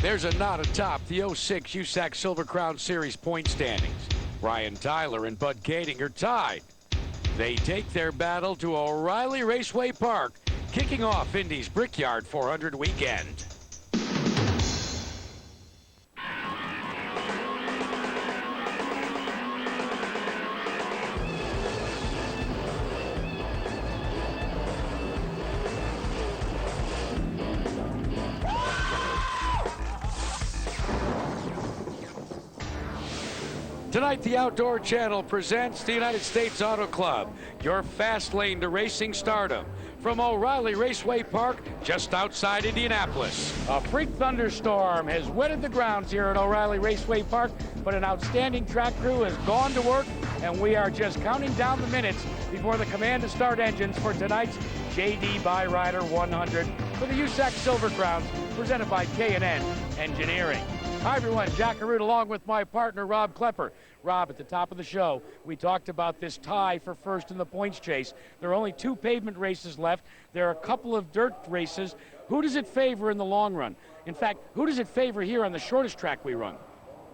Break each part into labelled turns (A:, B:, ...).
A: There's a knot atop the '06 USAC Silver Crown Series point standings. Brian Tyler and Bud Kading are tied. They take their battle to O'Reilly Raceway Park, kicking off Indy's Brickyard 400 weekend. Tonight, the Outdoor Channel presents the United States Auto Club, your fast lane to racing stardom, from O'Reilly Raceway Park, just outside Indianapolis. A freak thunderstorm has wetted the grounds here at O'Reilly Raceway Park, but an outstanding track crew has gone to work, and we are just counting down the minutes before the command to start engines for tonight's JD Byrider 100 for the USAC Silver Crowns, presented by K&N Engineering. Hi everyone, Jack Arute along with my partner Rob Klepper. Rob, at the top of the show, we talked about this tie for first in the points chase. There are only 2 pavement races left. There are a couple of dirt races. Who does it favor in the long run? In fact, who does it favor here on the shortest track we run?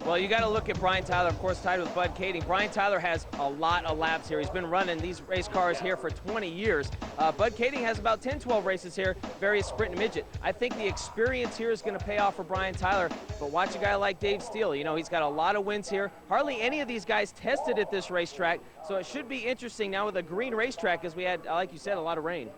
B: Well, you got to look at Brian Tyler, of course, tied with Bud Kading. Brian Tyler has a lot of laps here. He's been running these race cars here for 20 years. Bud Kading has about 10, 12 races here, various sprint and midget. I think the experience here is going to pay off for Brian Tyler, but watch a guy like Dave Steele. You know, he's got a lot of wins here. Hardly any of these guys tested at this racetrack, so it should be interesting now with a green racetrack, as we had, like you said, a lot of rain.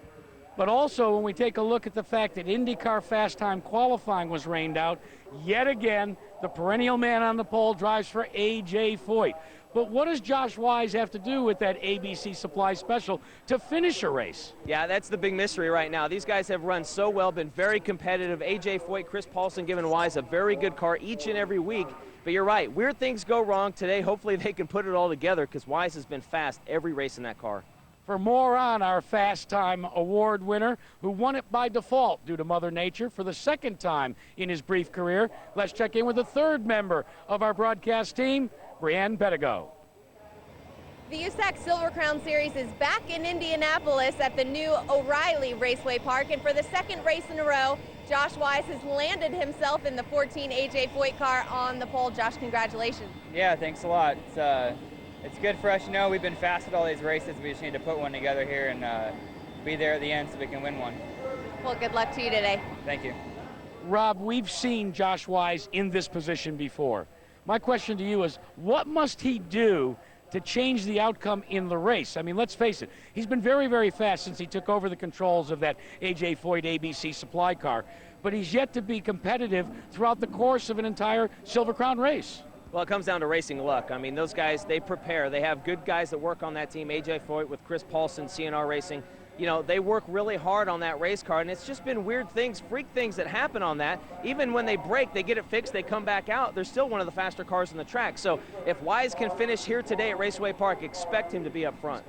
A: But also, when we take a look at the fact that IndyCar Fast Time qualifying was rained out, yet again, the perennial man on the pole drives for A.J. Foyt. But what does Josh Wise have to do with that ABC Supply Special to finish a race?
B: Yeah, that's the big mystery right now. These guys have run so well, been very competitive. A.J. Foyt, Chris Paulson giving Wise a very good car each and every week. But you're right, weird things go wrong today. Hopefully they can put it all together, because Wise has been fast every race in that car.
A: For more on our Fast Time Award winner, who won it by default due to Mother Nature for the second time in his brief career, let's check in with the third member of our broadcast team, Brianne Pedigo.
C: The USAC Silver Crown Series is back in Indianapolis at the new O'Reilly Raceway Park, and for the second race in a row, Josh Wise has landed himself in the 14 A.J. Foyt car on the pole. Josh, congratulations.
D: Yeah, thanks a lot. It's good for us, you know. We've been fast at all these races. We just need to put one together here and be there at the end so we can win one.
C: Well, good luck to you today.
D: Thank you.
A: Rob, we've seen Josh Wise in this position before. My question to you is, what must he do to change the outcome in the race? I mean, let's face it, he's been very, very fast since he took over the controls of that A.J. Foyt ABC Supply car, but he's yet to be competitive throughout the course of an entire Silver Crown race.
B: Well, it comes down to racing luck. I mean, those guys, they prepare. They have good guys that work on that team. A.J. Foyt with Chris Paulson, CNR Racing. You know, they work really hard on that race car, and it's just been weird things, freak things that happen on that. Even when they break, they get it fixed, they come back out. They're still one of the faster cars on the track. So if Wise can finish here today at Raceway Park, expect him to be up front.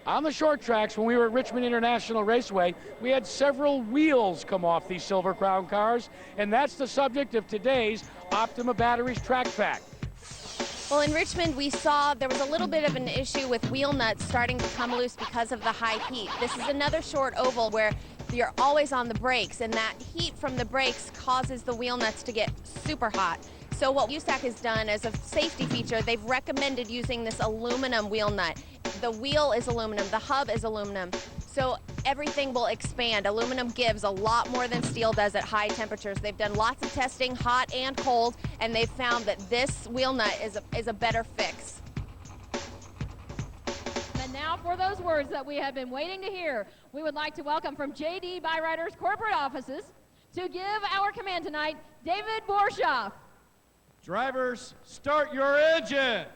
A: On the short tracks, when we were at Richmond International Raceway, we had several wheels come off these Silver Crown cars, and that's the subject of today's Optima Batteries Track Fact.
C: Well, in Richmond, we saw there was a little bit of an issue with wheel nuts starting to come loose because of the high heat. This is another short oval where you're always on the brakes, and that heat from the brakes causes the wheel nuts to get super hot. So what USAC has done as a safety feature, they've recommended using this aluminum wheel nut. The wheel is aluminum, the hub is aluminum, so everything will expand. Aluminum gives a lot more than steel does at high temperatures. They've done lots of testing, hot and cold, and they've found that this wheel nut is a better fix.
E: And now for those words that we have been waiting to hear, we would like to welcome from JD Byrider's corporate offices to give our command tonight, David Borshoff.
F: Drivers, start your engines!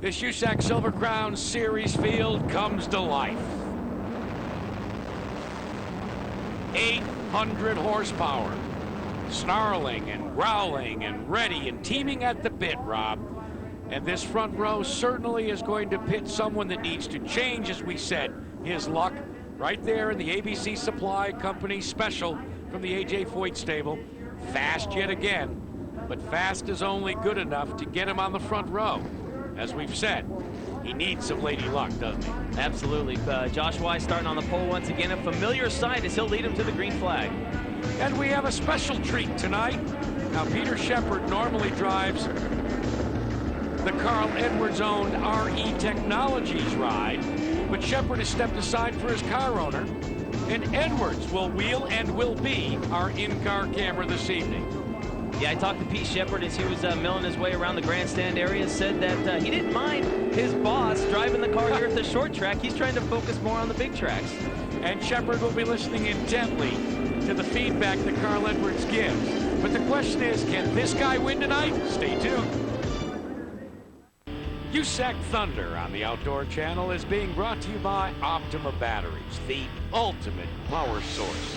A: This USAC Silver Crown Series field comes to life. 800 horsepower, snarling and growling and ready and teaming at the pit, Rob. And this front row certainly is going to pit someone that needs to change, as we said, his luck right there in the ABC Supply Company special from the A.J. Foyt stable. Fast yet again, but fast is only good enough to get him on the front row. As we've said, he needs some lady luck, doesn't he?
B: Absolutely. Josh Wise starting on the pole once again. A familiar sight as he'll lead him to the green flag.
A: And we have a special treat tonight. Now, Peter Shepard normally drives the Carl Edwards-owned RE Technologies ride, but Shepard has stepped aside for his car owner, and Edwards will wheel and will be our in-car camera this evening.
B: Yeah, I talked to Pete Shepard as he was milling his way around the grandstand area, said that he didn't mind his boss driving the car here at the short track. He's trying to focus more on the big tracks.
A: And Shepard will be listening intently to the feedback that Carl Edwards gives. But the question is, can this guy win tonight? Stay tuned. USAC Thunder on the Outdoor Channel is being brought to you by Optima Batteries, the ultimate power source.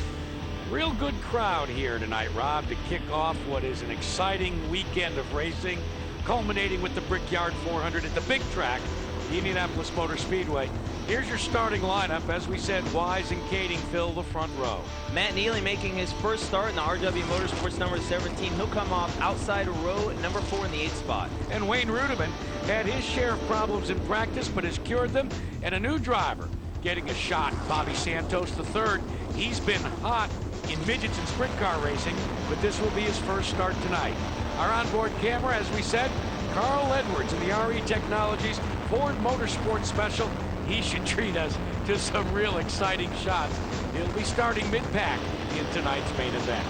A: Real good crowd here tonight, Rob, to kick off what is an exciting weekend of racing, culminating with the Brickyard 400 at the big track, the Indianapolis Motor Speedway. Here's your starting lineup. As we said, Wise and Kading fill the front row.
B: Matt Neely making his first start in the RW Motorsports number 17. He'll come off outside row number 4 in the 8th spot.
A: And Wayne Rudiman had his share of problems in practice, but has cured them. And a new driver getting a shot, Bobby Santos III. He's been hot in midgets and sprint car racing, but this will be his first start tonight. Our onboard camera, as we said, Carl Edwards in the RE Technologies Ford Motorsports Special. He should treat us to some real exciting shots. He'll be starting mid-pack in tonight's main event.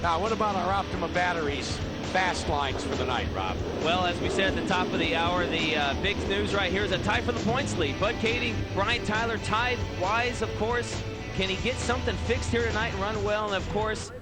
A: Now, what about our Optima Batteries fast lines for the night, Rob?
B: Well, as we said at the top of the hour, the big news right here is a tie for the points lead. Bud Kading, Brian Tyler tied. Wise, of course. Can he get something fixed here tonight and run well? And, of course,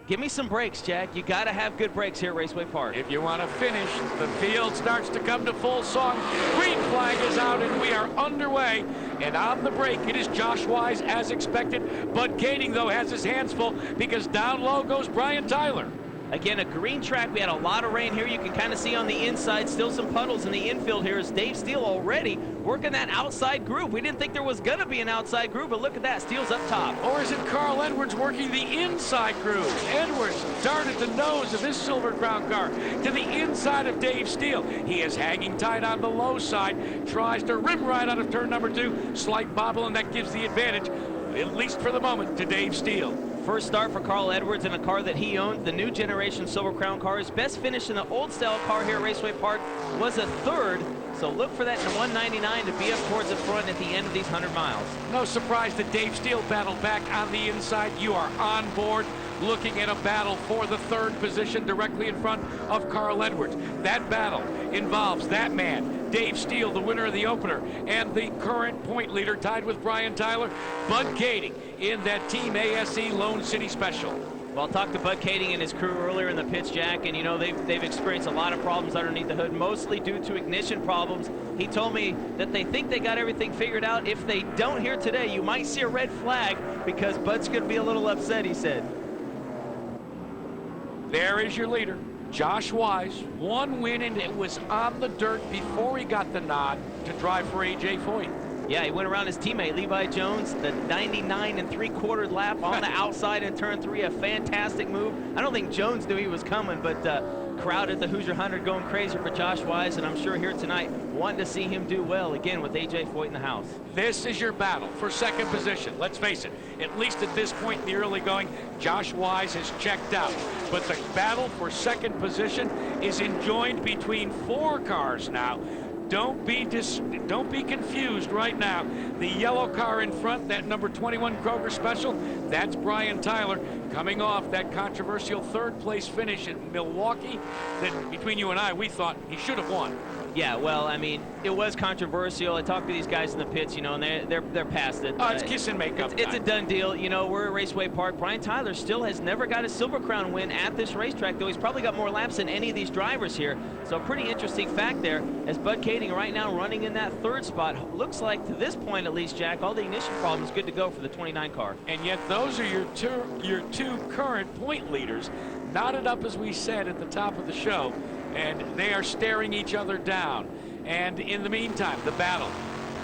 B: give me some brakes, Jack. You got to have good brakes here at Raceway Park.
A: If you want to finish, the field starts to come to full song. Green flag is out, and we are underway. And on the break, it is Josh Wise as expected. Bud Kading, though, has his hands full because down low goes Brian Tyler.
B: Again, a green track. We had a lot of rain here. You can kind of see on the inside, still some puddles in the infield here. Is Dave Steele already working that outside groove? We didn't think there was going to be an outside groove, but look at that. Steele's up top.
A: Or is it Carl Edwards working the inside groove? Edwards darted the nose of his Silver Crown car to the inside of Dave Steele. He is hanging tight on the low side, tries to rim right out of turn number 2. Slight bobble, and that gives the advantage, at least for the moment, to Dave Steele.
B: First start for Carl Edwards in a car that he owned, the new generation Silver Crown car. His best finish in the old style car here at Raceway Park was a 3rd. So look for that in 199 to be up towards the front at the end of these 100 miles.
A: No surprise that Dave Steele battled back on the inside. You are on board looking at a battle for the 3rd position directly in front of Carl Edwards. That battle involves that man, Dave Steele, the winner of the opener, and the current point leader tied with Brian Tyler, Bud Kading, in that Team ASE Lone City Special.
B: Well, I talked to Bud Kading and his crew earlier in the pits, Jack, and you know they've experienced a lot of problems underneath the hood, mostly due to ignition problems. He told me that they think they got everything figured out. If they don't here today, you might see a red flag because Bud's going to be a little upset, he said.
A: There is your leader, Josh Wise. 1 win, and it was on the dirt before he got the nod to drive for A.J. Foyt.
B: Yeah, he went around his teammate, Levi Jones, the 99 3/4 lap on the outside in turn 3. A fantastic move. I don't think Jones knew he was coming, but crowd at the Hoosier 100 going crazy for Josh Wise, and I'm sure here tonight wanting to see him do well again with A.J. Foyt in the house.
A: This is your battle for 2nd position. Let's face it, at least at this point in the early going, Josh Wise has checked out. But the battle for 2nd position is enjoined between 4 cars now. Don't be confused right now. The yellow car in front, that number 21 Kroger Special, that's Brian Tyler coming off that controversial 3rd place finish in Milwaukee that between you and I, we thought he should have won.
B: Yeah, well, I mean, it was controversial. I talked to these guys in the pits, you know, and they're past it.
A: Oh, it's kiss and make up.
B: It's a done deal. You know, we're at Raceway Park. Brian Tyler still has never got a Silver Crown win at this racetrack, though he's probably got more laps than any of these drivers here. So a pretty interesting fact there, as Bud Kading right now running in that 3rd spot. Looks like to this point, at least, Jack, all the ignition problems good to go for the 29 car.
A: And yet those are your two current point leaders, knotted up as we said at the top of the show, and they are staring each other down. And in the meantime, the battle.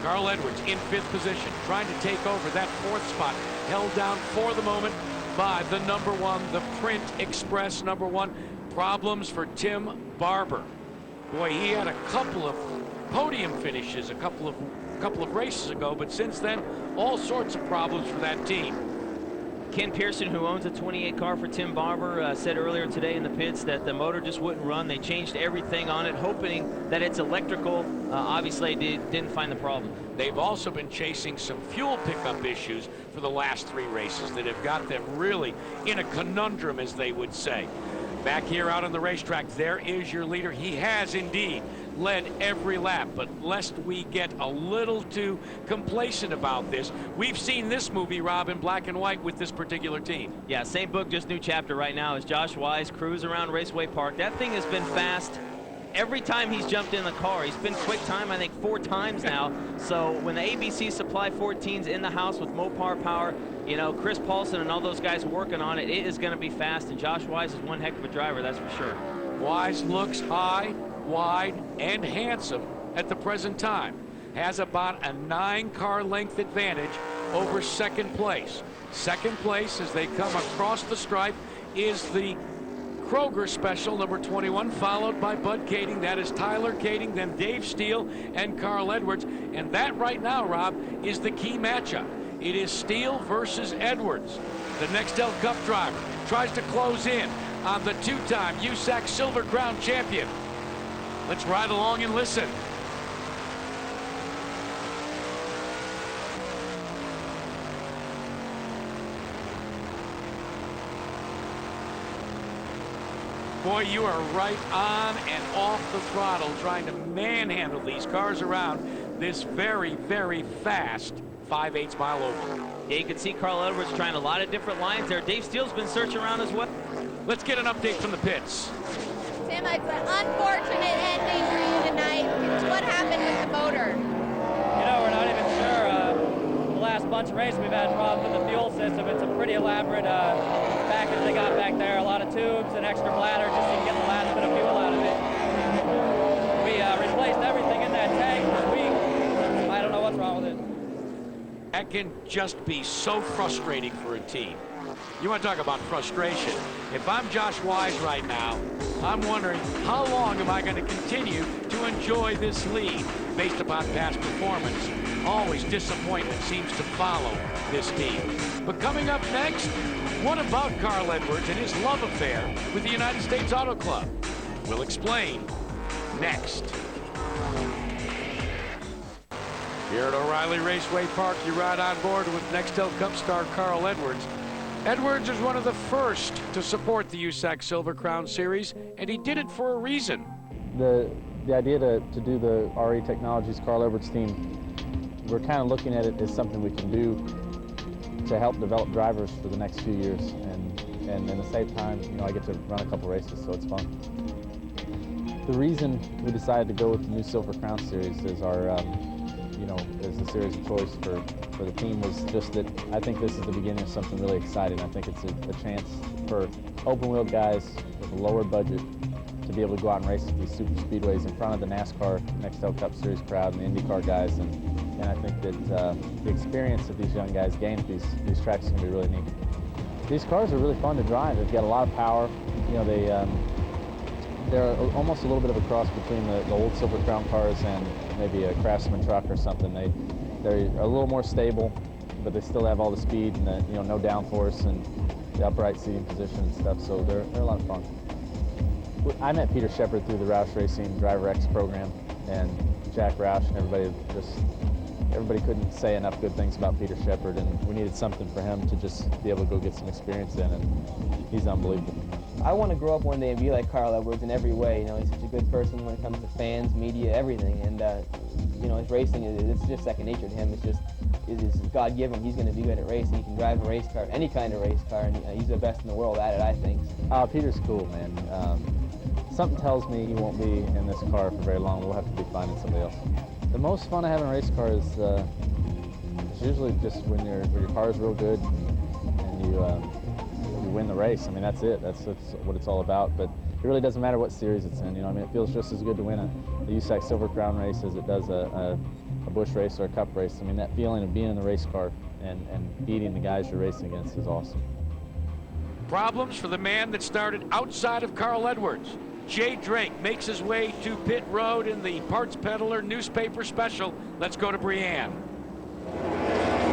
A: Carl Edwards in 5th position, trying to take over that 4th spot, held down for the moment by the number 1, the Print Express number 1. Problems for Tim Barber. Boy, he had a couple of podium finishes a couple of races ago, but since then, all sorts of problems for that team.
B: Ken Pearson, who owns a 28 car for Tim Barber, said earlier today in the pits that the motor just wouldn't run. They changed everything on it, hoping that it's electrical. Obviously, didn't find the problem.
A: They've also been chasing some fuel pickup issues for the last 3 races that have got them really in a conundrum, as they would say. Back here out on the racetrack, there is your leader. He has indeed led every lap, but lest we get a little too complacent about this, we've seen this movie, Rob, in black and white with this particular team.
B: Yeah, same book, just new chapter right now as Josh Wise cruise around Raceway Park. That thing has been fast every time he's jumped in the car. He's been quick time, I think, 4 times now. So when the ABC Supply 14's in the house with Mopar power, you know, Chris Paulson and all those guys working on it, it is going to be fast, and Josh Wise is one heck of a driver, that's for sure.
A: Wise looks high, wide, and handsome at the present time. Has about a 9-car length advantage over second place. Second place, as they come across the stripe, is the Kroger Special, number 21, followed by Bud Kading. That is Tyler Kading, then Dave Steele and Carl Edwards. And that right now, Rob, is the key matchup. It is Steele versus Edwards. The Nextel Cup driver tries to close in on the 2-time USAC Silver Crown champion. Let's ride along and listen. Boy, you are right on and off the throttle trying to manhandle these cars around this very, very fast 5/8 mile oval.
B: Yeah, you can see Carl Edwards trying a lot of different lines there. Dave Steele's been searching around as well.
A: Let's get an update from the pits.
C: Tim, it's an unfortunate ending for you tonight. What happened with the motor?
D: You know, we're not even sure. The last bunch of races we've had problems with the fuel system. It's a pretty elaborate package they got back there. A lot of tubes and extra bladder just to get the last bit of fuel out of it. We replaced everything in that tank this week. I don't know what's wrong with it.
A: That can just be so frustrating for a team. You want to talk about frustration. If I'm Josh Wise right now, I'm wondering how long am I going to continue to enjoy this lead based upon past performance. Always disappointment seems to follow this team. But coming up next, what about Carl Edwards and his love affair with the United States Auto Club? We'll explain next. Here at O'Reilly Raceway Park, you ride on board with Nextel Cup star Carl Edwards. Edwards is one of the first to support the USAC Silver Crown Series, and he did it for a reason.
G: The idea to do the RE Technologies Carl Edwards team, we're kind of looking at it as something we can do to help develop drivers for the next few years, and in the same time, you know, I get to run a couple races, so it's fun. The reason we decided to go with the new Silver Crown Series as our you know, as the series of choice for the team was just that I think this is the beginning of something really exciting. I think it's a chance for open-wheel guys with a lower budget to be able to go out and race at these super speedways in front of the NASCAR Nextel Cup Series crowd and the IndyCar guys, and I think that the experience that these young guys gain at these tracks is going to be really neat. These cars are really fun to drive. They've got a lot of power. You know, they're almost a little bit of a cross between the old Silver Crown cars and maybe a Craftsman truck or something. They're a little more stable, but they still have all the speed and the, you know, no downforce and the upright seating position and stuff. So they're a lot of fun. I met Peter Shepard through the Roush Racing Driver X program, and Jack Roush and everybody couldn't say enough good things about Peter Shepard, and we needed something for him to just be able to go get some experience in, and he's unbelievable.
H: I want to grow up one day and be like Carl Edwards in every way. You know, he's such a good person when it comes to fans, media, everything. And you know, his racing it's just second nature to him. It is God-given. He's going to be good at racing. He can drive a race car, any kind of race car, and he's the best in the world at it, I think.
G: Peter's cool, man. Something tells me he won't be in this car for very long. We'll have to be finding somebody else. The most fun I have in a race car is usually just when your car is real good and you win the race. I mean, that's it. That's what it's all about. But it really doesn't matter what series it's in. You know, I mean, it feels just as good to win a USAC Silver Crown race as it does a Busch race or a Cup race. I mean, that feeling of being in the race car and beating the guys you're racing against is awesome.
A: Problems for the man that started outside of Carl Edwards. Jay Drake makes his way to pit road in the Parts Peddler newspaper special. Let's go to Brianne.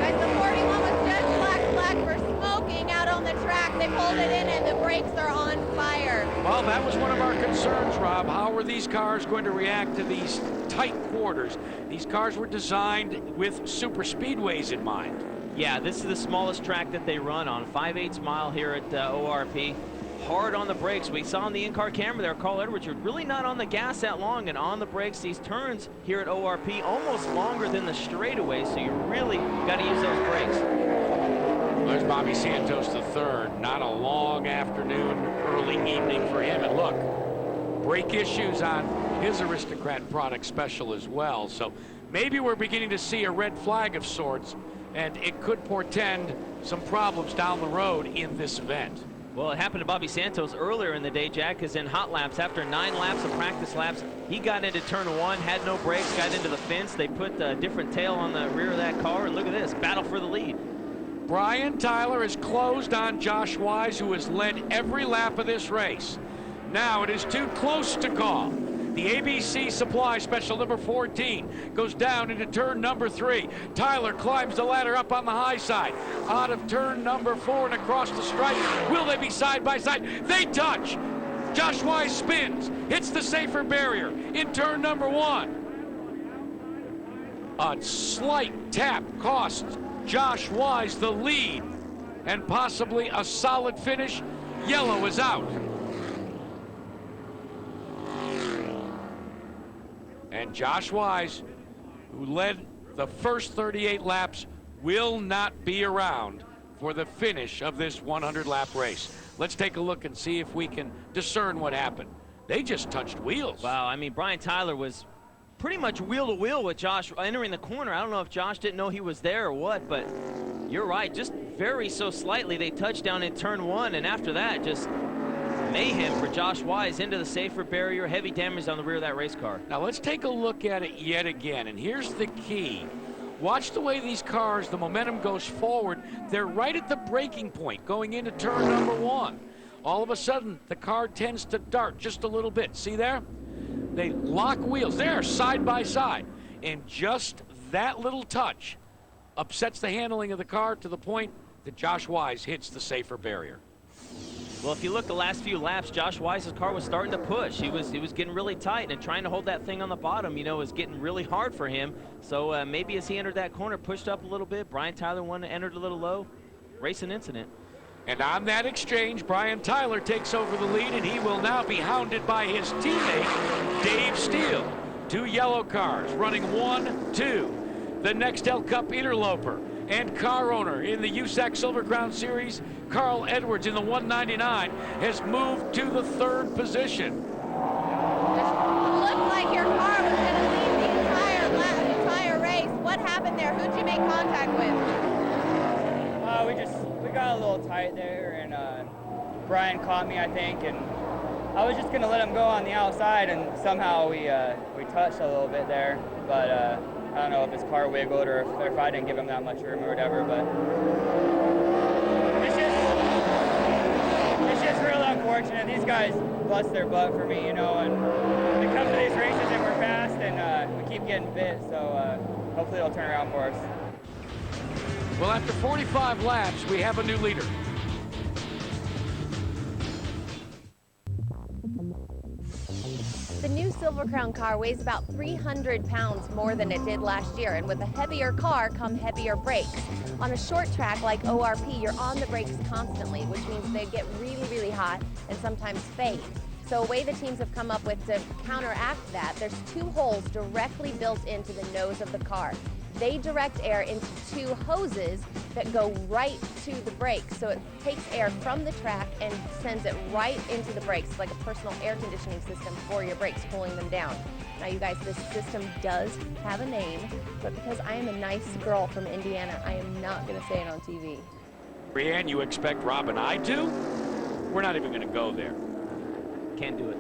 C: Guys, the 41 was just flagged for smoking out on the track. They pulled it in and the brakes are on fire.
A: Well, that was one of our concerns, Rob. How are these cars going to react to these tight quarters? These cars were designed with super speedways in mind.
B: Yeah, this is the smallest track that they run on, 5/8 mile here at ORP. Hard on the brakes. We saw on the in-car camera there, Carl Edwards, you're really not on the gas that long, and on the brakes, these turns here at ORP almost longer than the straightaway, so you really got to use those brakes.
A: There's Bobby Santos III. Not a long afternoon, early evening for him. And look, brake issues on his Aristocrat product special as well. So maybe we're beginning to see a red flag of sorts, and it could portend some problems down the road in this event.
B: Well, it happened to Bobby Santos earlier in the day, Jack, because in hot laps, after 9 laps of practice laps, he got into turn 1, had no brakes, got into the fence. They put a different tail on the rear of that car, and look at this, battle for the lead.
A: Brian Tyler has closed on Josh Wise, who has led every lap of this race. Now it is too close to call. The ABC Supply Special number 14 goes down into turn number 3. Tyler climbs the ladder up on the high side. Out of turn number 4 and across the stripe. Will they be side by side? They touch. Josh Wise spins, hits the safer barrier in turn number 1. A slight tap costs Josh Wise the lead and possibly a solid finish. Yellow is out. And Josh Wise, who led the first 38 laps, will not be around for the finish of this 100-lap race. Let's take a look and see if we can discern what happened. They just touched wheels.
B: Wow, I mean, Brian Tyler was pretty much wheel to wheel with Josh entering the corner. I don't know if Josh didn't know he was there or what, but you're right, just very so slightly. They touched down in turn 1, and after that, just mayhem for Josh Wise into the safer barrier, heavy damage on the rear of that race car.
A: Now let's take a look at it yet again, and here's the key. Watch the way these cars, the momentum goes forward. They're right at the braking point going into turn number 1. All of a sudden, the car tends to dart just a little bit. See there? They lock wheels. They're side by side. And just that little touch upsets the handling of the car to the point that Josh Wise hits the safer barrier.
B: Well, if you look the last few laps, Josh Wise's car was starting to push. He was getting really tight, and trying to hold that thing on the bottom, you know, was getting really hard for him. So maybe as he entered that corner, pushed up a little bit. Brian Tyler entered a little low. Racing incident.
A: And on that exchange, Brian Tyler takes over the lead, and he will now be hounded by his teammate, Dave Steele. 2 yellow cars running 1, 2. The Nextel Cup interloper and car owner in the USAC Silver Crown Series, Carl Edwards in the 199, has moved to the 3rd position.
C: Looked like your car was going to lead the entire race. What happened there? Who'd you make contact with?
D: We got a little tight there, and Brian caught me, I think, and I was just going to let him go on the outside, and somehow we touched a little bit there, but I don't know if his car wiggled or if I didn't give him that much room or whatever, but it's just real unfortunate. These guys bust their butt for me, you know, and we come to these races and we're fast and we keep getting bit, so hopefully it'll turn around for us.
A: Well, after 45 laps, we have a new leader.
C: The new Silver Crown car weighs about 300 pounds more than it did last year, and with a heavier car come heavier brakes. On a short track like ORP, you're on the brakes constantly, which means they get really, really hot and sometimes fade. So a way the teams have come up with to counteract that, there's 2 holes directly built into the nose of the car. They direct air into 2 hoses that go right to the brakes. So it takes air from the track and sends it right into the brakes. It's like a personal air conditioning system for your brakes, cooling them down. Now, you guys, this system does have a name, but because I am a nice girl from Indiana, I am not going to say it on TV.
A: Brianne, you expect Rob and I to? We're not even going to go there.
B: Can't do it.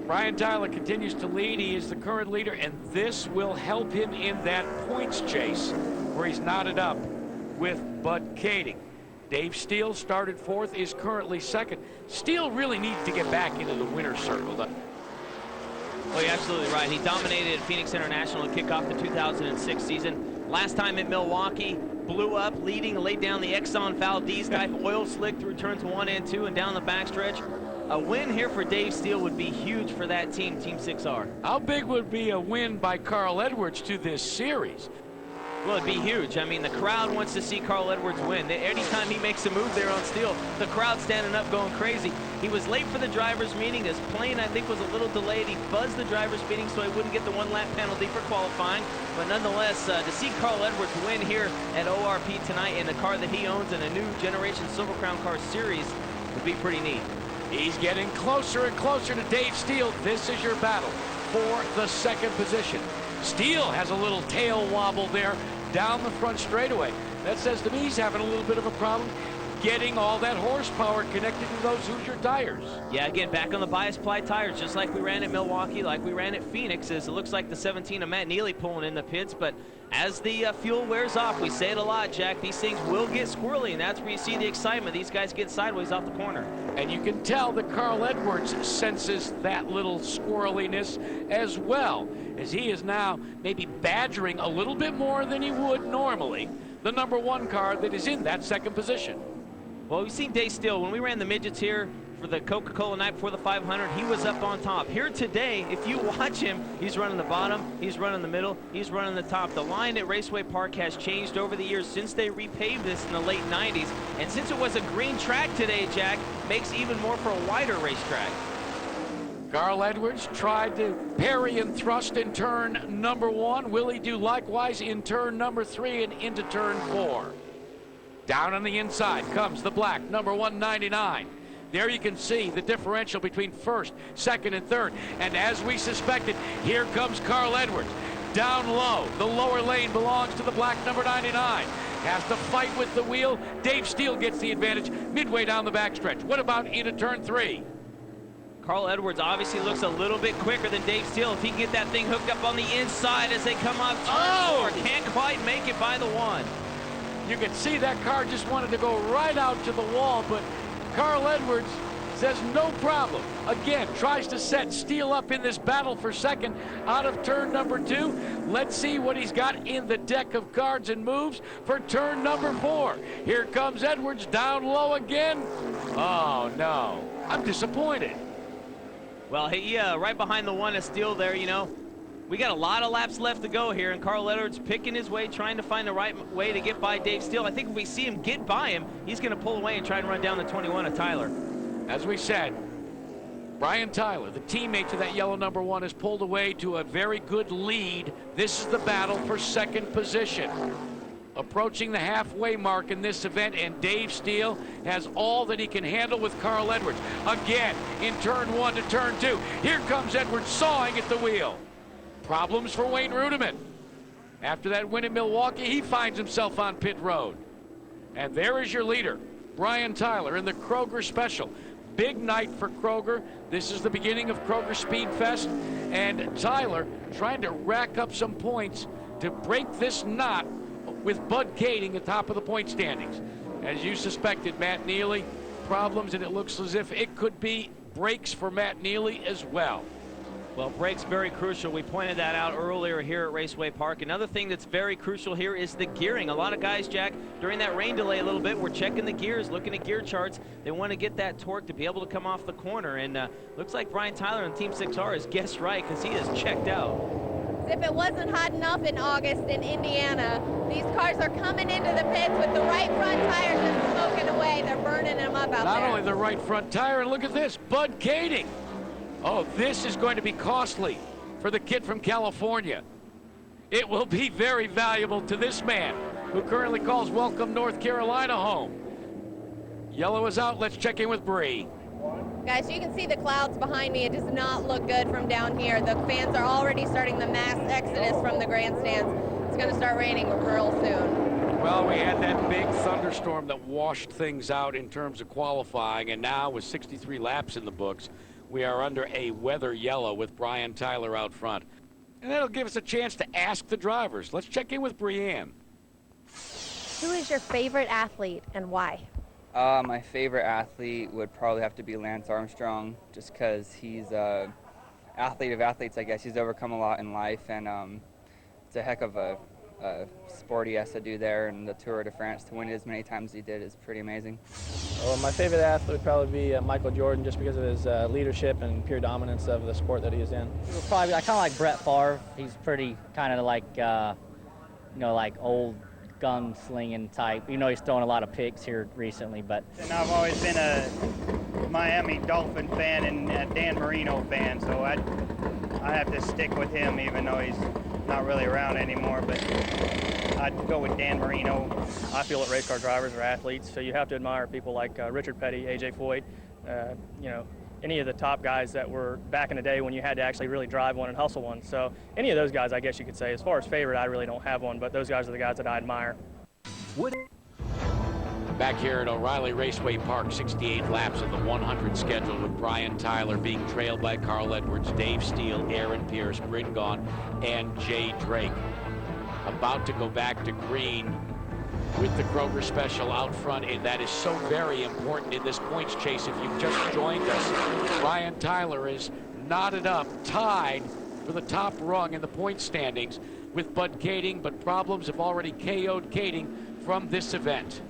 A: Brian Tyler continues to lead. He is the current leader, and this will help him in that points chase where he's knotted up with Bud Kading. Dave Steele started fourth, is currently second. Steele really needs to get back into the winner's circle.
B: Well, you're absolutely right. He dominated at Phoenix International to kick off the 2006 season. Last time at Milwaukee, blew up, leading, laid down the Exxon Valdez type oil slick through turns 1 and 2 and down the backstretch. A win here for Dave Steele would be huge for that team, Team 6R.
A: How big would be a win by Carl Edwards to this series?
B: Well, it'd be huge. I mean, the crowd wants to see Carl Edwards win. Anytime he makes a move there on Steele, the crowd standing up going crazy. He was late for the driver's meeting. His plane, I think, was a little delayed. He buzzed the driver's meeting so he wouldn't get the 1-lap penalty for qualifying. But nonetheless, to see Carl Edwards win here at ORP tonight in the car that he owns in a new generation Silver Crown Car Series would be pretty neat.
A: He's getting closer and closer to Dave Steele. This is your battle for the second position. Steele has a little tail wobble there down the front straightaway. That says to me he's having a little bit of a problem getting all that horsepower connected to those Hoosier tires.
B: Yeah, again, back on the bias ply tires, just like we ran at Milwaukee, like we ran at Phoenix, as it looks like the 17 of Matt Neely pulling in the pits. But as the fuel wears off, we say it a lot, Jack, these things will get squirrely, and that's where you see the excitement. These guys get sideways off the corner.
A: And you can tell that Carl Edwards senses that little squirreliness as well, as he is now maybe badgering a little bit more than he would normally the #1 car that is in that second position.
B: Well, we've seen Dave Steele. When we ran the midgets here for the Coca-Cola night before the 500, he was up on top. Here today, if you watch him, he's running the bottom, he's running the middle, he's running the top. The line at Raceway Park has changed over the years since they repaved this in the late 90s. And since it was a green track today, Jack, makes even more for a wider racetrack.
A: Carl Edwards tried to parry and thrust in turn #1. Will he do likewise in turn #3 and into turn 4? Down on the inside comes the black #199. There you can see the differential between first, second, and third. And as we suspected, here comes Carl Edwards. Down low, the lower lane belongs to the black #99. Has to fight with the wheel. Dave Steele gets the advantage midway down the backstretch. What about into turn 3?
B: Carl Edwards obviously looks a little bit quicker than Dave Steele. If he can get that thing hooked up on the inside as they come off turn 4, can't quite make it by the 1.
A: You can see that car just wanted to go right out to the wall, but Carl Edwards says no problem. Again, tries to set Steele up in this battle for second out of turn #2. Let's see what he's got in the deck of cards and moves for turn #4. Here comes Edwards down low again. Oh no, I'm disappointed.
B: Well, he right behind the 1 is Steele there, you know. We got a lot of laps left to go here, and Carl Edwards picking his way, trying to find the right way to get by Dave Steele. I think if we see him get by him, he's going to pull away and try and run down the 21 of Tyler.
A: As we said, Brian Tyler, the teammate to that yellow #1, has pulled away to a very good lead. This is the battle for second position. Approaching the halfway mark in this event, and Dave Steele has all that he can handle with Carl Edwards. Again, in turn 1 to turn 2. Here comes Edwards sawing at the wheel. Problems for Wayne Rudiman. After that win in Milwaukee, he finds himself on pit road. And there is your leader, Brian Tyler, in the Kroger Special. Big night for Kroger. This is the beginning of Kroger Speed Fest, and Tyler trying to rack up some points to break this knot with Bud Kading at top of the point standings. As you suspected, Matt Neely, problems, and it looks as if it could be breaks for Matt Neely as well.
B: Well, brakes very crucial. We pointed that out earlier here at Raceway Park. Another thing that's very crucial here is the gearing. A lot of guys, Jack, during that rain delay a little bit, were checking the gears, looking at gear charts. They want to get that torque to be able to come off the corner. And looks like Brian Tyler on Team 6R has guessed right, because he is checked out.
C: If it wasn't hot enough in August in Indiana, these cars are coming into the pits with the right front tires just smoking away. They're burning them up out there.
A: Not only the right front tire, and look at this, Bud Kading. Oh, this is going to be costly for the kid from California. It will be very valuable to this man who currently calls Welcome North Carolina home. Yellow is out. Let's check in with Bree.
C: Guys, you can see the clouds behind me. It does not look good from down here. The fans are already starting the mass exodus from the grandstands. It's going to start raining real soon.
A: Well, we had that big thunderstorm that washed things out in terms of qualifying, and now with 63 laps in the books, we are under a weather yellow with Brian Tyler out front. And that'll give us a chance to ask the drivers. Let's check in with Brianne.
C: Who is your favorite athlete and why?
I: My favorite athlete would probably have to be Lance Armstrong, just because he's an athlete of athletes, I guess. He's overcome a lot in life, and it's a heck of a sport he has to do there, and the Tour de France, to win it as many times as he did is pretty amazing.
J: Well, my favorite athlete would probably be Michael Jordan, just because of his leadership and pure dominance of the sport that he is in.
K: Probably, I kind of like Brett Favre. He's pretty kind of like, like old gun-slinging type, even though he's throwing a lot of picks here recently. But
L: and I've always been a Miami Dolphin fan and a Dan Marino fan, so I have to stick with him, even though he's not really around anymore, but I'd go with Dan Marino.
M: I feel that race car drivers are athletes, so you have to admire people like Richard Petty, AJ Foyt, any of the top guys that were back in the day when you had to actually really drive one and hustle one. So any of those guys, I guess you could say. As far as favorite, I really don't have one, but those guys are the guys that I admire.
A: Back here at O'Reilly Raceway Park, 68 laps of the 100 scheduled, with Brian Tyler being trailed by Carl Edwards, Dave Steele, Aaron Pierce, Bryn Gaughan, and Jay Drake. About to go back to green with the Kroger Special out front, and that is so very important in this points chase. If you've just joined us, Brian Tyler is knotted up, tied for the top rung in the point standings with Bud Kading, but problems have already KO'd Kading from this event.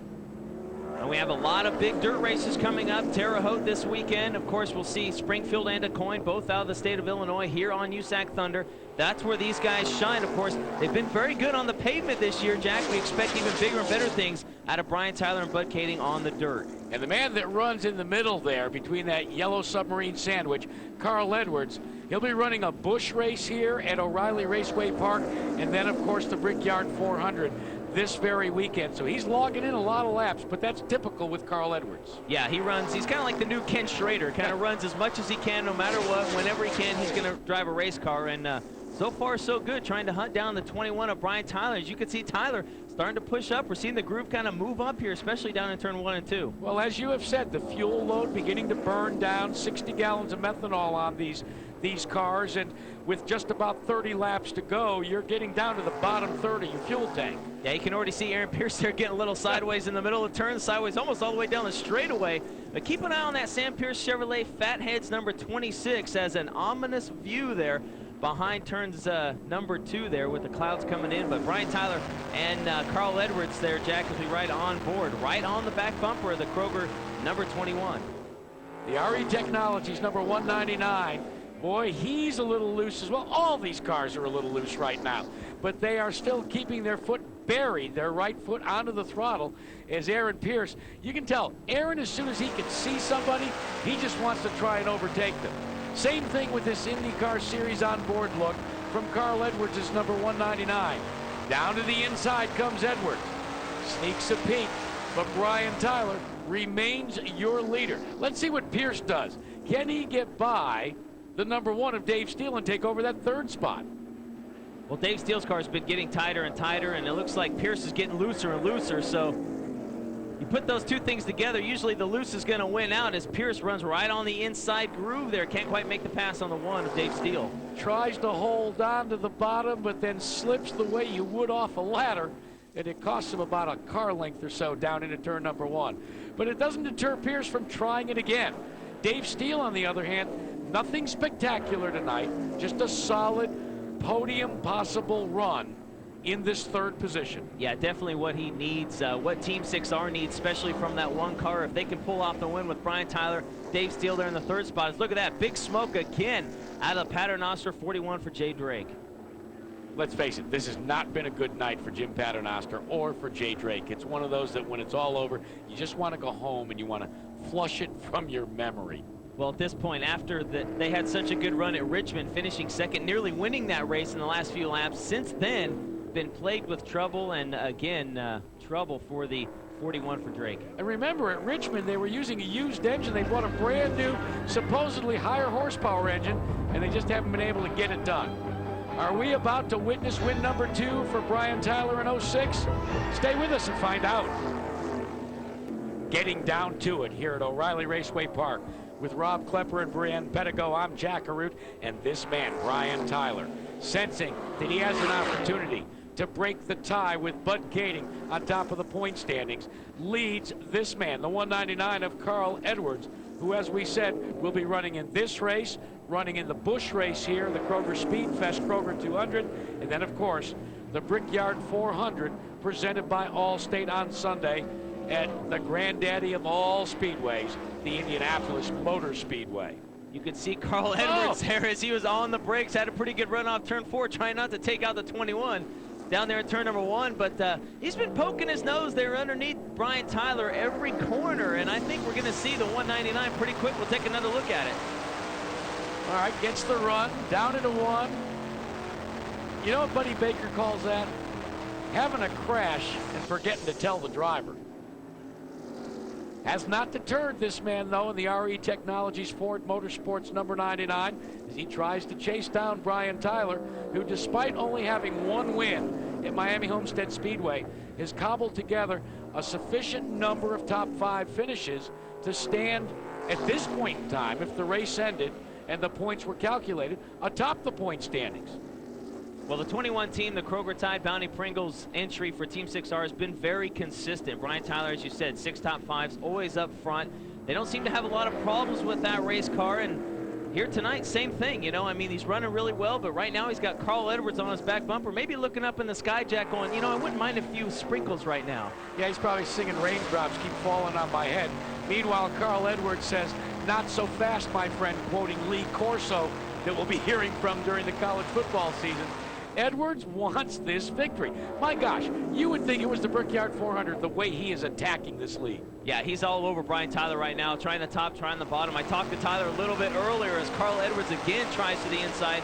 B: And we have a lot of big dirt races coming up. Terre Haute this weekend. Of course, we'll see Springfield and DeCoin, both out of the state of Illinois, here on USAC Thunder. That's where these guys shine. Of course, they've been very good on the pavement this year, Jack. We expect even bigger and better things out of Brian Tyler and Bud Kading on the dirt.
A: And the man that runs in the middle there between that yellow submarine sandwich, Carl Edwards, he'll be running a bush race here at O'Reilly Raceway Park, and then, of course, the Brickyard 400 this very weekend. So he's logging in a lot of laps, but that's typical with Carl Edwards.
B: Yeah, he runs. He's kind of like the new Ken Schrader. Kind of runs as much as he can, no matter what. Whenever he can, he's going to drive a race car. And so far, so good, trying to hunt down the 21 of Brian Tyler. As you can see, Tyler starting to push up. We're seeing the groove kind of move up here, especially down in turn 1 and 2.
A: Well, as you have said, the fuel load beginning to burn down, 60 gallons of methanol on these cars, and with just about 30 laps to go, you're getting down to the bottom third of your fuel tank.
B: Yeah, you can already see Aaron Pierce there getting a little sideways in the middle of the turn, sideways almost all the way down the straightaway. But keep an eye on that Sam Pierce Chevrolet Fatheads number 26 as an ominous view there behind turns number 2 there with the clouds coming in. But Brian Tyler and Carl Edwards there, Jack, will be right on board, right on the back bumper of the Kroger number 21.
A: The RE Technologies number 199. Boy, he's a little loose as well. All these cars are a little loose right now, but they are still keeping their foot buried, their right foot onto the throttle, as Aaron Pierce. You can tell Aaron, as soon as he can see somebody, he just wants to try and overtake them. Same thing with this IndyCar Series onboard look from Carl Edwards' number 199. Down to the inside comes Edwards. Sneaks a peek, but Brian Tyler remains your leader. Let's see what Pierce does. Can he get by the number 1 of Dave Steele and take over that 3rd spot?
B: Well, Dave Steele's car has been getting tighter and tighter, and it looks like Pierce is getting looser and looser. So you put those two things together, usually the loose is going to win out as Pierce runs right on the inside groove there. Can't quite make the pass on the 1 of Dave Steele.
A: Tries to hold on to the bottom, but then slips the way you would off a ladder, and it costs him about a car length or so down into turn number 1. But it doesn't deter Pierce from trying it again. Dave Steele, on the other hand, nothing spectacular tonight, just a solid podium possible run in this 3rd position.
B: Yeah, definitely what he needs, what Team 6R needs, especially from that 1 car. If they can pull off the win with Brian Tyler, Dave Steele there in the 3rd spot. Look at that, big smoke again out of Paternoster, 41 for Jay Drake.
A: Let's face it, this has not been a good night for Jim Paternoster or for Jay Drake. It's one of those that when it's all over, you just want to go home and you want to flush it from your memory.
B: Well, at this point, after they had such a good run at Richmond, finishing 2nd, nearly winning that race in the last few laps, since then, been plagued with trouble, and again, trouble for the 41 for Drake.
A: And remember, at Richmond, they were using a used engine. They bought a brand new, supposedly higher horsepower engine, and they just haven't been able to get it done. Are we about to witness win number 2 for Brian Tyler in 06? Stay with us and find out. Getting down to it here at O'Reilly Raceway Park. With Rob Klepper and Brienne Pedigo, I'm Jack Arute, and this man, Brian Tyler, sensing that he has an opportunity to break the tie with Bud Kading on top of the point standings, leads this man, the 199 of Carl Edwards, who, as we said, will be running in this race, running in the Busch race here, the Kroger Speed Fest Kroger 200, and then, of course, the Brickyard 400 presented by Allstate on Sunday at the granddaddy of all speedways, the Indianapolis Motor Speedway.
B: You could see Carl Edwards there as he was on the brakes, had a pretty good run off turn 4, trying not to take out the 21 down there in turn number 1, but he's been poking his nose there underneath Brian Tyler every corner, and I think we're going to see the 199 pretty quick. We'll take another look at it.
A: All right, gets the run, down into 1. You know what Buddy Baker calls that? Having a crash and forgetting to tell the driver. Has not deterred this man, though, in the RE Technologies Ford Motorsports number 99 as he tries to chase down Brian Tyler, who, despite only having 1 win at Miami Homestead Speedway, has cobbled together a sufficient number of top 5 finishes to stand at this point in time, if the race ended and the points were calculated, atop the point standings.
B: Well, the 21 team, the Kroger Tide Bounty Pringles entry for Team 6R has been very consistent. Brian Tyler, as you said, 6 top 5s, always up front. They don't seem to have a lot of problems with that race car, and here tonight, same thing. You know, I mean, he's running really well, but right now he's got Carl Edwards on his back bumper, maybe looking up in the skyjack going, you know, I wouldn't mind a few sprinkles right now.
A: Yeah, he's probably singing Raindrops Keep Falling on My Head. Meanwhile, Carl Edwards says, not so fast, my friend, quoting Lee Corso, that we'll be hearing from during the college football season. Edwards wants this victory. My gosh, you would think it was the Brickyard 400 the way he is attacking this lead.
B: Yeah, he's all over Brian Tyler right now, trying the top, trying the bottom. I talked to Tyler a little bit earlier as Carl Edwards again tries to the inside.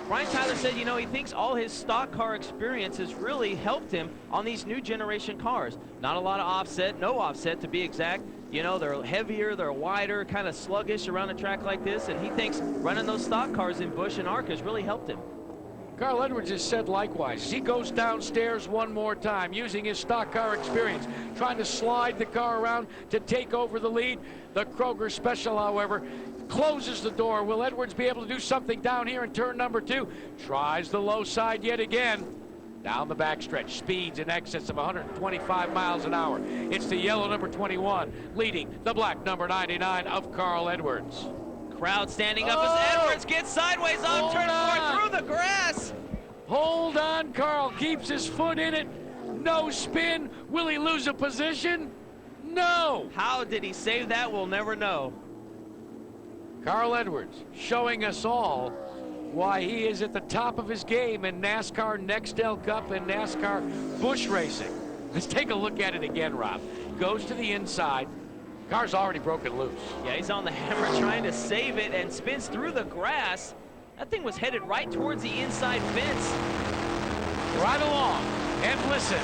B: Brian Tyler said, you know, he thinks all his stock car experience has really helped him on these new generation cars. Not a lot of offset, no offset to be exact. You know, they're heavier, they're wider, kind of sluggish around a track like this, and he thinks running those stock cars in Busch and ARC has really helped him.
A: Carl Edwards has said likewise. He goes downstairs one more time, using his stock car experience, trying to slide the car around to take over the lead. The Kroger Special, however, closes the door. Will Edwards be able to do something down here in turn number 2? Tries the low side yet again. Down the backstretch, speeds in excess of 125 miles an hour. It's the yellow number 21 leading the black number 99 of Carl Edwards.
B: Crowd standing up as Edwards gets sideways on turn 4 through the grass.
A: Hold on, Carl keeps his foot in it. No spin. Will he lose a position? No.
B: How did he save that? We'll never know.
A: Carl Edwards showing us all why he is at the top of his game in NASCAR Nextel Cup and NASCAR Busch Racing. Let's take a look at it again, Rob. Goes to the inside. Car's already broken loose.
B: Yeah, he's on the hammer trying to save it and spins through the grass. That thing was headed right towards the inside fence.
A: Right along and listen.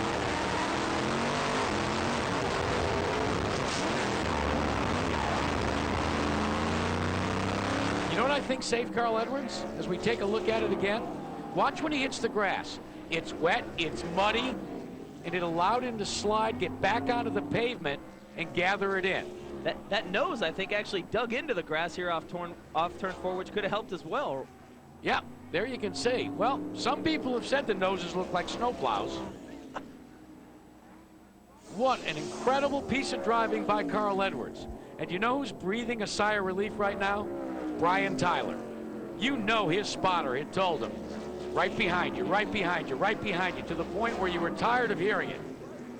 A: You know what I think saved Carl Edwards as we take a look at it again? Watch when he hits the grass. It's wet, it's muddy, and it allowed him to slide, get back onto the pavement, and gather it in.
B: That nose, I think, actually dug into the grass here off turn 4, which could have helped as well.
A: Yeah, there you can see. Well, some people have said the noses look like snowplows. What an incredible piece of driving by Carl Edwards. And you know who's breathing a sigh of relief right now? Brian Tyler. You know his spotter had told him, right behind you, right behind you, right behind you, to the point where you were tired of hearing it.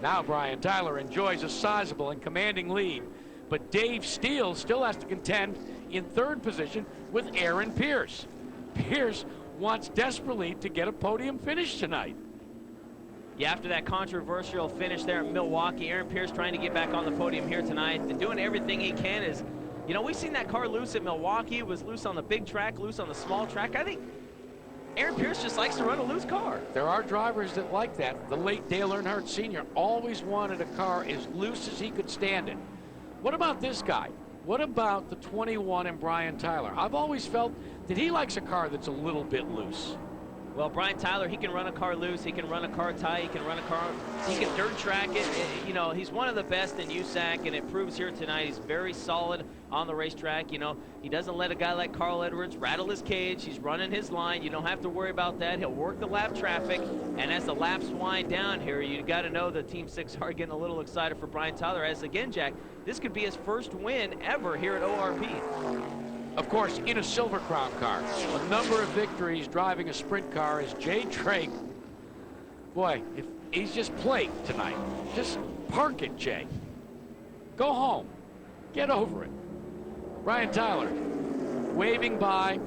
A: Now Brian Tyler enjoys a sizable and commanding lead, but Dave Steele still has to contend in 3rd position with Aaron Pierce. Pierce wants desperately to get a podium finish tonight.
B: Yeah, after that controversial finish there at Milwaukee, Aaron Pierce trying to get back on the podium here tonight and doing everything he can. Is, you know, we've seen that car loose at Milwaukee. It was loose on the big track, loose on the small track. I think Aaron Pierce just likes to run a loose car.
A: There are drivers that like that. The late Dale Earnhardt Sr. always wanted a car as loose as he could stand it. What about this guy? What about the 21 and Brian Tyler? I've always felt that he likes a car that's a little bit loose.
B: Well, Brian Tyler, he can run a car loose, he can run a car tight, he can run a car, he can dirt track it. You know, he's one of the best in USAC, and it proves here tonight. He's very solid on the racetrack. You know, he doesn't let a guy like Carl Edwards rattle his cage. He's running his line. You don't have to worry about that. He'll work the lap traffic, and as the laps wind down here, you got to know the Team 6 are getting a little excited for Brian Tyler, as again, Jack, this could be his first win ever here at ORP.
A: Of course, in a Silver Crown car, a number of victories driving a sprint car is Jay Drake. Boy, if he's just played tonight. Just park it, Jay. Go home. Get over it. Brian Tyler waving by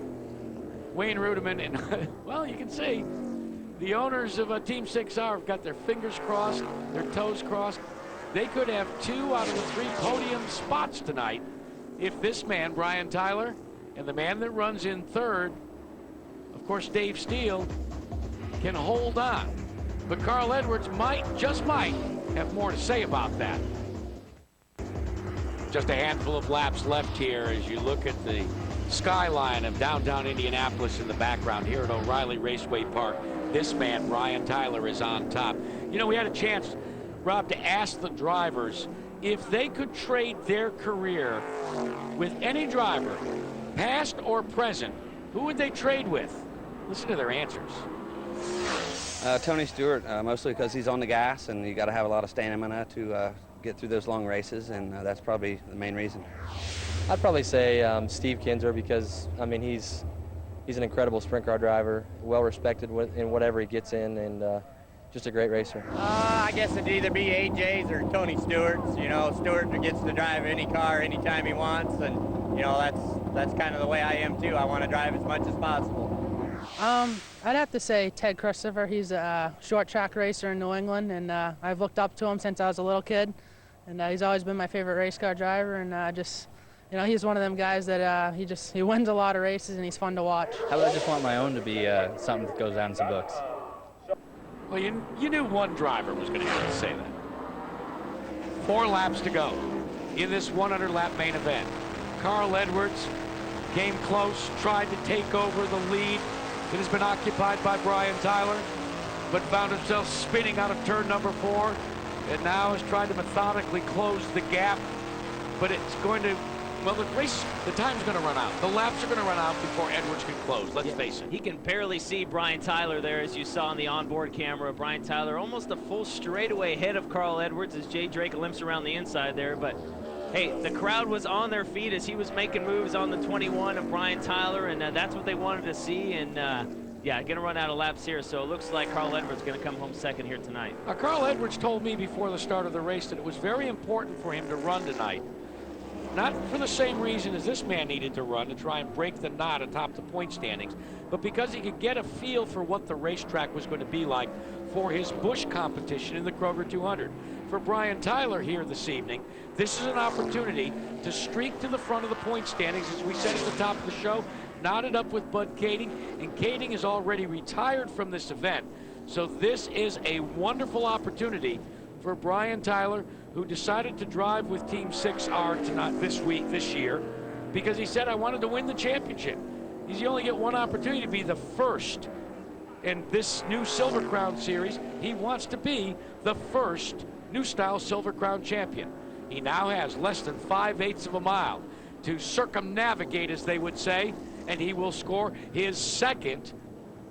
A: Wayne Rudiman, and well, you can see the owners of Team 6R have got their fingers crossed, their toes crossed. They could have 2 out of the 3 podium spots tonight if this man, Brian Tyler, and the man that runs in third, of course, Dave Steele, can hold on. But Carl Edwards might, just might, have more to say about that. Just a handful of laps left here as you look at the skyline of downtown Indianapolis in the background here at O'Reilly Raceway Park. This man, Brian Tyler, is on top. You know, we had a chance, Rob, to ask the drivers if they could trade their career with any driver, past or present, who would they trade with? Listen to their answers.
N: Tony Stewart, mostly because he's on the gas, and you got to have a lot of stamina to get through those long races, and that's probably the main reason.
O: I'd probably say Steve Kinzer, because I mean he's an incredible sprint car driver, well respected in whatever he gets in, and just a great racer.
P: I guess it'd either be AJ's or Tony Stewart's. You know, Stewart gets to drive any car anytime he wants, and you know that's kind of the way I am too. I want to drive as much as possible.
Q: I'd have to say Ted Christopher. He's a short track racer in New England, and I've looked up to him since I was a little kid, and he's always been my favorite race car driver, and just, you know, he's one of them guys that he wins a lot of races, and he's fun to watch.
R: I would just want my own to be something that goes down in some books.
A: Well, you knew one driver was going to have to say that. 4 laps to go in this 100-lap main event. Carl Edwards came close, tried to take over the lead that has been occupied by Brian Tyler, but found himself spinning out of turn number 4, and now is trying to methodically close the gap. But it's going to, well, the time's going to run out. The laps are going to run out before Edwards can close, let's face it.
B: He can barely see Brian Tyler there, as you saw on the onboard camera. Brian Tyler almost a full straightaway ahead of Carl Edwards as Jay Drake limps around the inside there. But hey, the crowd was on their feet as he was making moves on the 21 of Brian Tyler, and that's what they wanted to see. And yeah, going to run out of laps here, so it looks like Carl Edwards going to come home second here tonight.
A: Carl Edwards told me before the start of the race that it was very important for him to run tonight. Not for the same reason as this man needed to run to try and break the knot atop the point standings, but because he could get a feel for what the racetrack was going to be like for his Busch competition in the Kroger 200. For Brian Tyler here this evening, this is an opportunity to streak to the front of the point standings, as we said at the top of the show, knotted up with Bud Kading, and Kading is already retired from this event. So this is a wonderful opportunity for Brian Tyler, who decided to drive with Team 6R tonight, this year, because he said, I wanted to win the championship. You only get one opportunity to be the first in this new Silver Crown series. He wants to be the first new style Silver Crown champion. He now has less than 5/8 of a mile to circumnavigate, as they would say, and he will score his second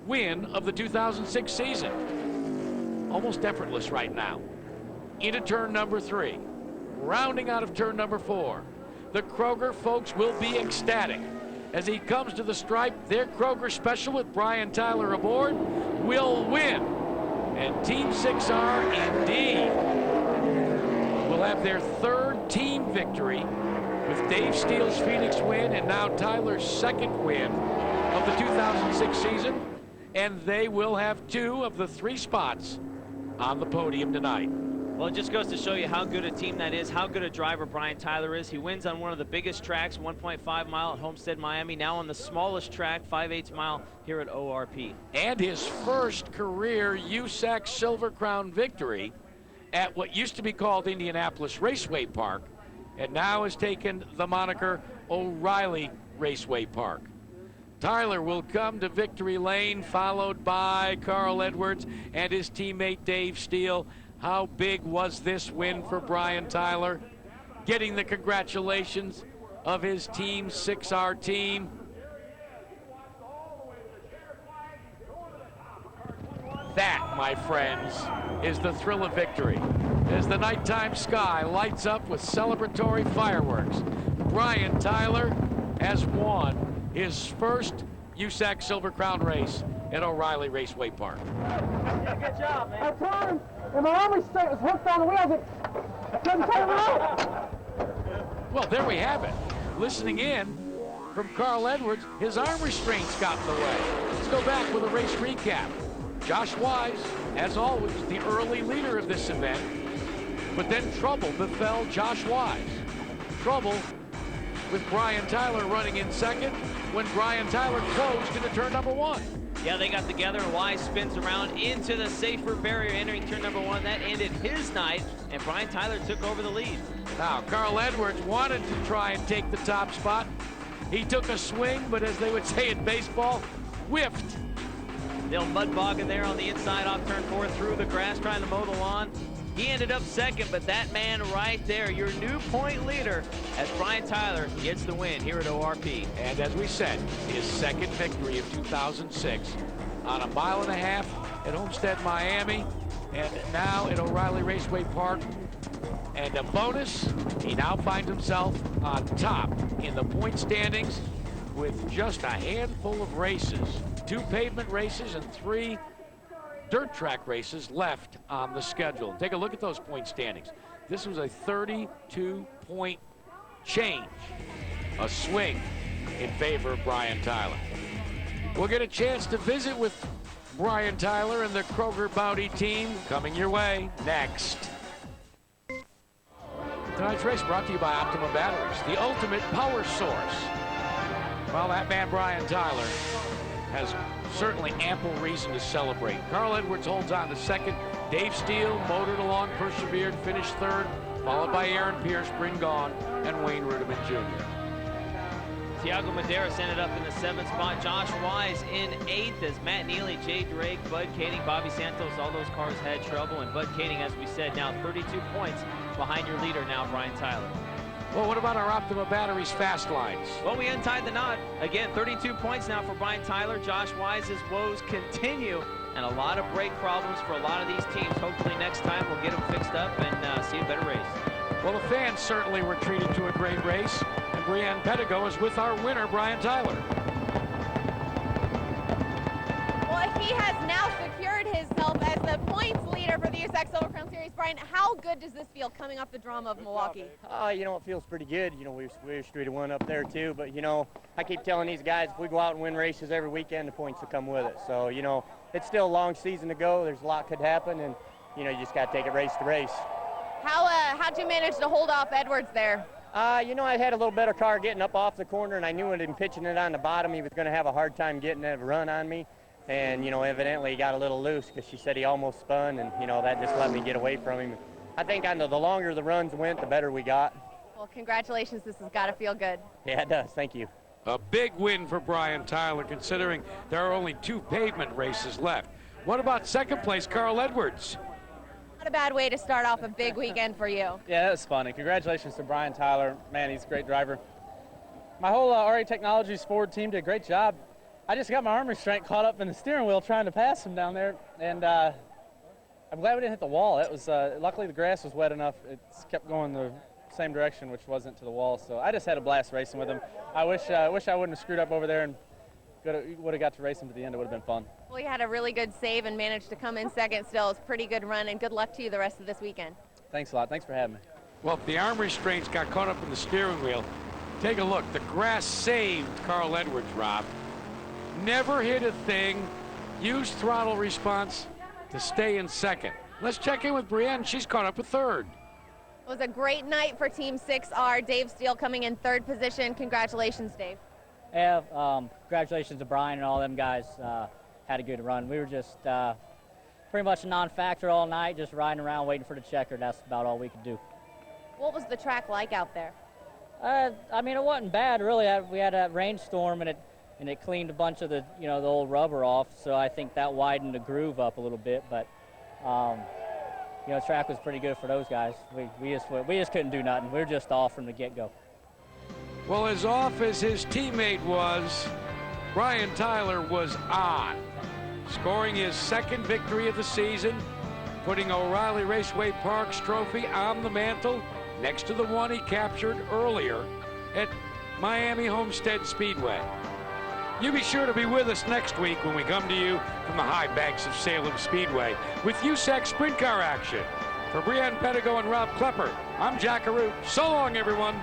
A: win of the 2006 season. Almost effortless right now. Into turn number 3, rounding out of turn number 4. The Kroger folks will be ecstatic as he comes to the stripe. Their Kroger special with Brian Tyler aboard will win, and Team 6R indeed will have their 3rd team victory with Dave Steele's Phoenix win and now Tyler's 2nd win of the 2006 season, and they will have 2 of the 3 spots on the podium tonight.
B: Well, it just goes to show you how good a team that is, how good a driver Brian Tyler is. He wins on one of the biggest tracks, 1.5 mile at Homestead, Miami, now on the smallest track, 5/8 mile here at ORP.
A: And his first career USAC Silver Crown victory at what used to be called Indianapolis Raceway Park, and now has taken the moniker O'Reilly Raceway Park. Tyler will come to victory lane, followed by Carl Edwards and his teammate Dave Steele. How big was this win for Brian Tyler? Getting the congratulations of his team, 6R team. That, my friends, is the thrill of victory. As the nighttime sky lights up with celebratory fireworks, Brian Tyler has won his first USAC Silver Crown race at O'Reilly Raceway Park.
S: Good job, man. I turned, and my arm restraint was hooked on the wheels. I couldn't turn around.
A: Well, there we have it. Listening in from Carl Edwards, his arm restraints got in the way. Let's go back with a race recap. Josh Wise, as always, the early leader of this event, but then trouble befell Josh Wise. Trouble with Brian Tyler running in second when Brian Tyler closed into turn number 1.
B: Yeah, they got together. Wise spins around into the safer barrier entering turn number 1. That ended his night, and Brian Tyler took over the lead.
A: Now, Carl Edwards wanted to try and take the top spot. He took a swing, but as they would say in baseball, whiffed.
B: They'll mud bogging there on the inside off turn 4 through the grass trying to mow the lawn. He ended up second, but that man right there, your new point leader, as Brian Tyler gets the win here at ORP.
A: And as we said, his second victory of 2006 on a mile and a half at Homestead, Miami, and now at O'Reilly Raceway Park. And a bonus, he now finds himself on top in the point standings with just a handful of races, 2 pavement races and 3 dirt track races left on the schedule. Take a look at those point standings. This was a 32-point change, a swing in favor of Brian Tyler. We'll get a chance to visit with Brian Tyler and the Kroger Bounty team coming your way next. Tonight's race brought to you by Optima Batteries, the ultimate power source. Well, that man Brian Tyler has certainly ample reason to celebrate. Carl Edwards holds on to second. Dave Steele motored along, persevered, finished third, followed by Aaron Pierce, Bryn Gaughan, and Wayne Rudiman Jr.
B: Tiago Medeiros ended up in the 7th spot. Josh Wise in 8th as Matt Neely, Jay Drake, Bud Kading, Bobby Santos, all those cars had trouble. And Bud Kading, as we said, now 32 points behind your leader now, Brian Tyler.
A: Well, what about our Optima Batteries fast lines?
B: Well, we untied the knot. Again, 32 points now for Brian Tyler. Josh Wise's woes continue, and a lot of brake problems for a lot of these teams. Hopefully next time we'll get them fixed up and see a better race.
A: Well, the fans certainly were treated to a great race, and Brianne Pedigo is with our winner, Brian Tyler.
C: Well, he has now secured himself as the points leader for the USAC Silver Crown Series. Brian, how good does this feel coming off the drama of Milwaukee?
L: You know, it feels pretty good. You know, we wish we'd have won up there too, but you know, I keep telling these guys if we go out and win races every weekend, the points will come with it. So, you know, it's still a long season to go. There's a lot could happen, and you know, you just got to take it race to race.
C: How'd you manage to hold off Edwards there?
L: You know, I had a little better car getting up off the corner, and I knew in pitching it on the bottom, he was going to have a hard time getting that run on me. And, you know, evidently he got a little loose because she said he almost spun, and, you know, that just let me get away from him. I think the longer the runs went, the better we got.
C: Well, congratulations. This has got to feel good.
L: Yeah, it does. Thank you.
A: A big win for Brian Tyler, considering there are only 2 pavement races left. What about second place, Carl Edwards?
C: Not a bad way to start off a big weekend for you.
J: Yeah, that was fun. And congratulations to Brian Tyler. Man, he's a great driver. My whole RA Technologies Ford team did a great job. I just got my arm restraint caught up in the steering wheel trying to pass him down there, and I'm glad we didn't hit the wall. It was luckily the grass was wet enough. It kept going the same direction, which wasn't to the wall. So I just had a blast racing with him. I wish I wouldn't have screwed up over there and would have got to race him to the end. It would have been fun.
C: Well, you had a really good save and managed to come in second still. It's a pretty good run, and good luck to you the rest of this weekend.
J: Thanks a lot. Thanks for having me.
A: Well, the arm restraints got caught up in the steering wheel. Take a look. The grass saved Carl Edwards, Rob. Never hit a thing. Used throttle response to stay in second. Let's check in with Brienne. She's caught up with third.
C: It was a great night for Team 6R. Dave Steele coming in third position. Congratulations, Dave.
K: Yeah, congratulations to Brian and all them guys. Had a good run. We were just pretty much a non-factor all night, just riding around waiting for the checker. That's about all we could do.
C: What was the track like out there?
K: I mean, it wasn't bad, really. We had a rainstorm, and it cleaned a bunch of the old rubber off, so I think that widened the groove up a little bit. But the track was pretty good for those guys. We just couldn't do nothing. We were just off from the get-go.
A: Well, as off as his teammate was, Brian Tyler was on, scoring his second victory of the season, putting O'Reilly Raceway Park's trophy on the mantle next to the one he captured earlier at Miami Homestead Speedway. You be sure to be with us next week when we come to you from the high banks of Salem Speedway with USAC sprint car action. For Brianne Pedigo and Rob Klepper, I'm Jack Arute. So long, everyone.